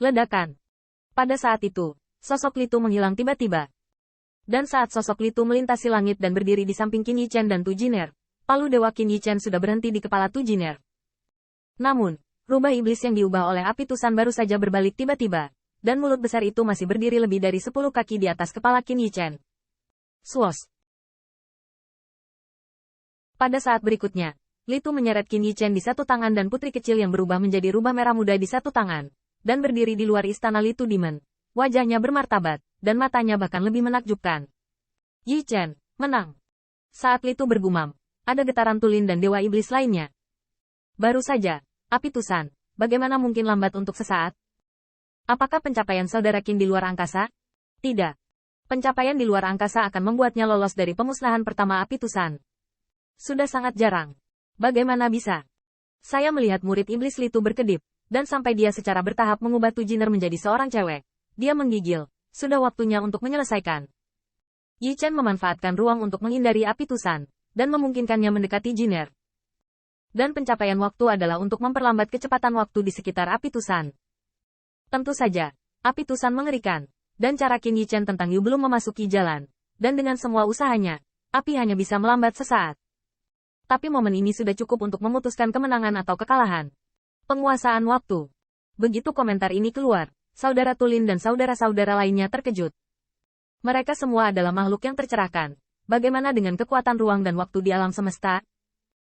Ledakan. Pada saat itu, sosok Li Tu menghilang tiba-tiba. Dan saat sosok Li Tu melintasi langit dan berdiri di samping Qin Yichen dan Tu Jiner, palu dewa Qin Yichen sudah berhenti di kepala Tu Jiner. Namun, rubah iblis yang diubah oleh api tusan baru saja berbalik tiba-tiba, dan mulut besar itu masih berdiri lebih dari 10 kaki di atas kepala Qin Yichen. Swoosh. Pada saat berikutnya, Li Tu menyeret Qin Yichen di satu tangan dan putri kecil yang berubah menjadi rubah merah muda di satu tangan, dan berdiri di luar istana Li Tu Demon. Wajahnya bermartabat, dan matanya bahkan lebih menakjubkan. Yichen, menang. Saat Li Tu bergumam, ada getaran tulin dan dewa iblis lainnya. Baru saja, api tusan, bagaimana mungkin lambat untuk sesaat? Apakah pencapaian saudara Qin di luar angkasa? Tidak. Pencapaian di luar angkasa akan membuatnya lolos dari pemusnahan pertama api tusan. Sudah sangat jarang. Bagaimana bisa? Saya melihat murid iblis Li Tu berkedip, dan sampai dia secara bertahap mengubah Tu Jiner menjadi seorang cewek. Dia menggigil, sudah waktunya untuk menyelesaikan. Yi Chen memanfaatkan ruang untuk menghindari api tusan, dan memungkinkannya mendekati Jiner. Dan pencapaian waktu adalah untuk memperlambat kecepatan waktu di sekitar api tusan. Tentu saja, api tusan mengerikan, dan cara Qin Yi Chen tentang Yu belum memasuki jalan, dan dengan semua usahanya, api hanya bisa melambat sesaat. Tapi momen ini sudah cukup untuk memutuskan kemenangan atau kekalahan. Penguasaan waktu. Begitu komentar ini keluar, saudara Tulin dan saudara-saudara lainnya terkejut. Mereka semua adalah makhluk yang tercerahkan. Bagaimana dengan kekuatan ruang dan waktu di alam semesta?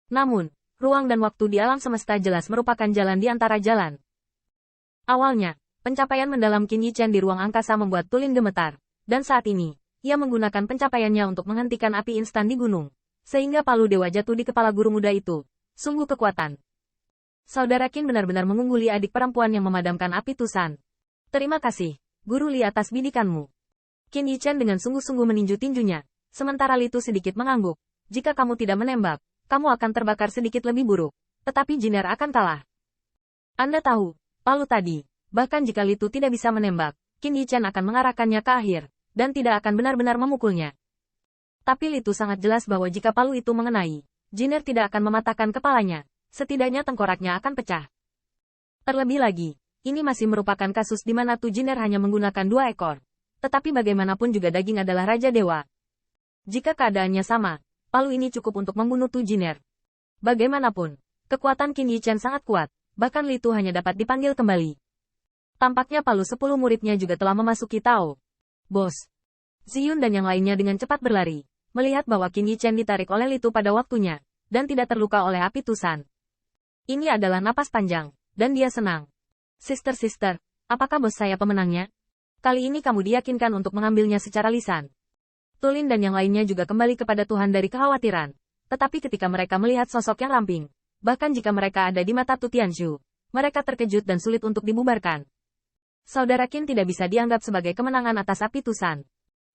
Namun, ruang dan waktu di alam semesta jelas merupakan jalan di antara jalan. Awalnya, pencapaian mendalam Qin Yi Chen di ruang angkasa membuat Tulin gemetar, dan saat ini, ia menggunakan pencapaiannya untuk menghentikan api instan di gunung, sehingga palu dewa jatuh di kepala guru muda itu. Sungguh kekuatan. Saudara Qin benar-benar mengungguli adik perempuan yang memadamkan api tusan. Terima kasih, Guru Li atas bidikanmu. Qin Yi Chen dengan sungguh-sungguh meninju tinjunya, sementara Li Tu sedikit mengangguk. Jika kamu tidak menembak, kamu akan terbakar sedikit lebih buruk, tetapi Jiner akan kalah. Anda tahu, palu tadi, bahkan jika Li Tu tidak bisa menembak, Qin Yi Chen akan mengarahkannya ke akhir, dan tidak akan benar-benar memukulnya. Tapi Li Tu sangat jelas bahwa jika palu itu mengenai, Jiner tidak akan mematahkan kepalanya, setidaknya tengkoraknya akan pecah. Terlebih lagi, ini masih merupakan kasus di mana Tu Jiner hanya menggunakan 2 ekor. Tetapi bagaimanapun juga daging adalah Raja Dewa. Jika keadaannya sama, palu ini cukup untuk membunuh Tu Jiner. Bagaimanapun, kekuatan Qin Yi Chen sangat kuat, bahkan Li Tu hanya dapat dipanggil kembali. Tampaknya palu 10 muridnya juga telah memasuki Tao. Bos. Ziyun dan yang lainnya dengan cepat berlari, melihat bahwa Qin Yi Chen ditarik oleh Li Tu pada waktunya, dan tidak terluka oleh api tusan. Ini adalah napas panjang, dan dia senang. Sister, apakah bos saya pemenangnya? Kali ini kamu diyakinkan untuk mengambilnya secara lisan. Tulin dan yang lainnya juga kembali kepada Tuhan dari kekhawatiran. Tetapi ketika mereka melihat sosok yang ramping, bahkan jika mereka ada di mata Tu Tianzhu, mereka terkejut dan sulit untuk dibubarkan. Saudara Qin tidak bisa dianggap sebagai kemenangan atas api tusan.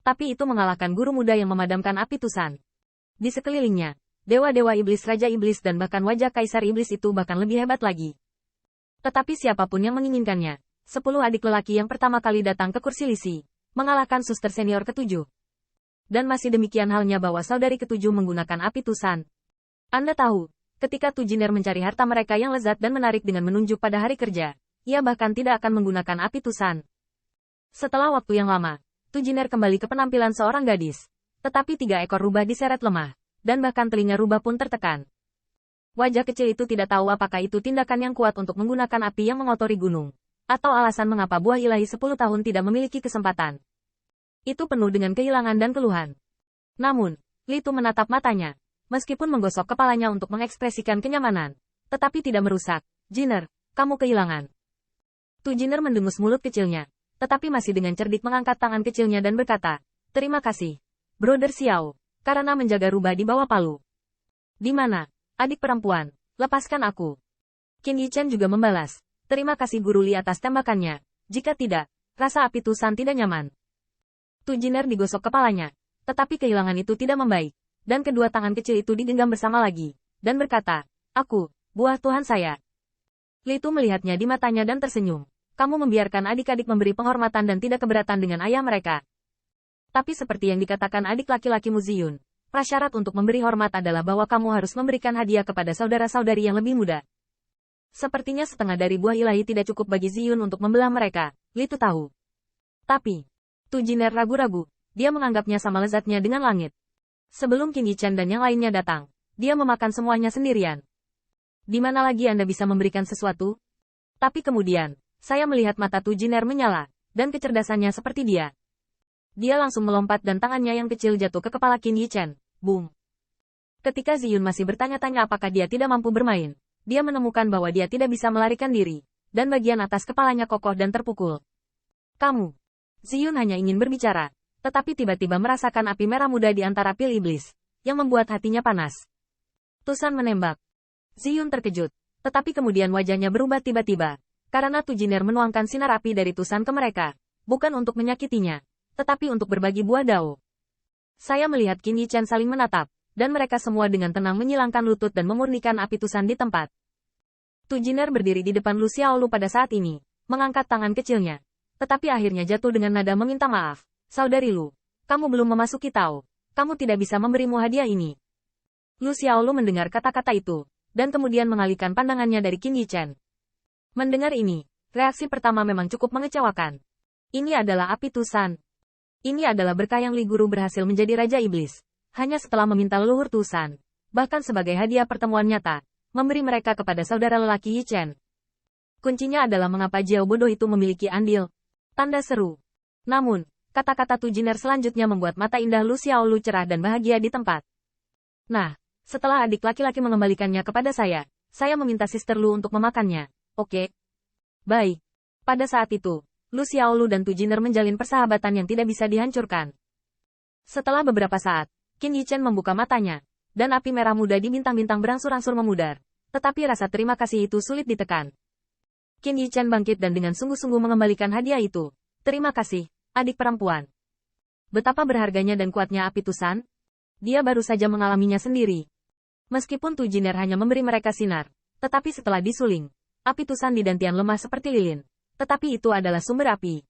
Tapi itu mengalahkan guru muda yang memadamkan api tusan. Di sekelilingnya, dewa-dewa iblis, raja iblis dan bahkan wajah kaisar iblis itu bahkan lebih hebat lagi. Tetapi siapapun yang menginginkannya, 10 adik lelaki yang pertama kali datang ke kursi Lisi, mengalahkan suster senior ke-7. Dan masih demikian halnya bahwa saudari ke-7 menggunakan api tusan. Anda tahu, ketika Tu Jiner mencari harta mereka yang lezat dan menarik dengan menunjuk pada hari kerja, ia bahkan tidak akan menggunakan api tusan. Setelah waktu yang lama, Tu Jiner kembali ke penampilan seorang gadis. Tetapi 3 ekor rubah diseret lemah, dan bahkan telinga rubah pun tertekan. Wajah kecil itu tidak tahu apakah itu tindakan yang kuat untuk menggunakan api yang mengotori gunung, atau alasan mengapa buah ilahi 10 tahun tidak memiliki kesempatan. Itu penuh dengan kehilangan dan keluhan. Namun, Li Tu menatap matanya, meskipun menggosok kepalanya untuk mengekspresikan kenyamanan, tetapi tidak merusak. Jiner, kamu kehilangan. Tu Jiner mendengus mulut kecilnya, tetapi masih dengan cerdik mengangkat tangan kecilnya dan berkata, terima kasih, Brother Xiao, karena menjaga rubah di bawah palu. Di mana? Adik perempuan, lepaskan aku. Qin Yi Chen juga membalas, terima kasih Guru Li atas tembakannya. Jika tidak, rasa api tusan tidak nyaman. Tu Jiner digosok kepalanya, tetapi kehilangan itu tidak membaik, dan kedua tangan kecil itu digenggam bersama lagi, dan berkata, aku, buah Tuhan saya. Li Tu melihatnya di matanya dan tersenyum. Kamu membiarkan adik-adik memberi penghormatan dan tidak keberatan dengan ayah mereka. Tapi seperti yang dikatakan adik laki-laki Ziyun, prasyarat untuk memberi hormat adalah bahwa kamu harus memberikan hadiah kepada saudara-saudari yang lebih muda. Sepertinya setengah dari buah ilahi tidak cukup bagi Ziyun untuk membelah mereka, Li Tu tahu. Tapi, Tu Jiner ragu-ragu, dia menganggapnya sama lezatnya dengan langit. Sebelum Qin Yichen dan yang lainnya datang, dia memakan semuanya sendirian. Di mana lagi Anda bisa memberikan sesuatu? Tapi kemudian, saya melihat mata Tu Jiner menyala, dan kecerdasannya seperti dia. Dia langsung melompat dan tangannya yang kecil jatuh ke kepala Qin Yichen. Boom! Ketika Ziyun masih bertanya-tanya apakah dia tidak mampu bermain, dia menemukan bahwa dia tidak bisa melarikan diri, dan bagian atas kepalanya kokoh dan terpukul. Kamu. Ziyun hanya ingin berbicara, tetapi tiba-tiba merasakan api merah muda di antara pil iblis, yang membuat hatinya panas. Tusan menembak. Ziyun terkejut, tetapi kemudian wajahnya berubah tiba-tiba, karena Tu Jiner menuangkan sinar api dari Tusan ke mereka, bukan untuk menyakitinya, tetapi untuk berbagi buah dao. Saya melihat Qin Yichen saling menatap, dan mereka semua dengan tenang menyilangkan lutut dan memurnikan api Tusan di tempat. Tu Jiner berdiri di depan Lu Xiaolu pada saat ini, mengangkat tangan kecilnya, tetapi akhirnya jatuh dengan nada meminta maaf. Saudari Lu, kamu belum memasuki Tao, kamu tidak bisa memberimu hadiah ini. Lu Xiaolu mendengar kata-kata itu, dan kemudian mengalihkan pandangannya dari Qin Yichen. Mendengar ini, reaksi pertama memang cukup mengecewakan. Ini adalah api Tusan. Ini adalah berkah yang Li Guru berhasil menjadi Raja Iblis. Hanya setelah meminta leluhur Tusan, bahkan sebagai hadiah pertemuan nyata, memberi mereka kepada saudara lelaki Yichen. Kuncinya adalah mengapa Jiao bodoh itu memiliki andil. Tanda seru. Namun, kata-kata Tu Jiner selanjutnya membuat mata indah Lu Xiaolu cerah dan bahagia di tempat. Nah, setelah adik laki-laki mengembalikannya kepada saya meminta Sister Lu untuk memakannya. Oke. Baik. Pada saat itu, Lu Xiaolu dan Tu Jiner menjalin persahabatan yang tidak bisa dihancurkan. Setelah beberapa saat, Qin Yichen membuka matanya, dan api merah muda di bintang-bintang berangsur-angsur memudar. Tetapi rasa terima kasih itu sulit ditekan. Qin Yichen bangkit dan dengan sungguh-sungguh mengembalikan hadiah itu. Terima kasih, adik perempuan. Betapa berharganya dan kuatnya api Tusan? Dia baru saja mengalaminya sendiri. Meskipun Tu Jiner hanya memberi mereka sinar, tetapi setelah disuling, api Tusan di dantian lemah seperti lilin. Tetapi itu adalah sumber api.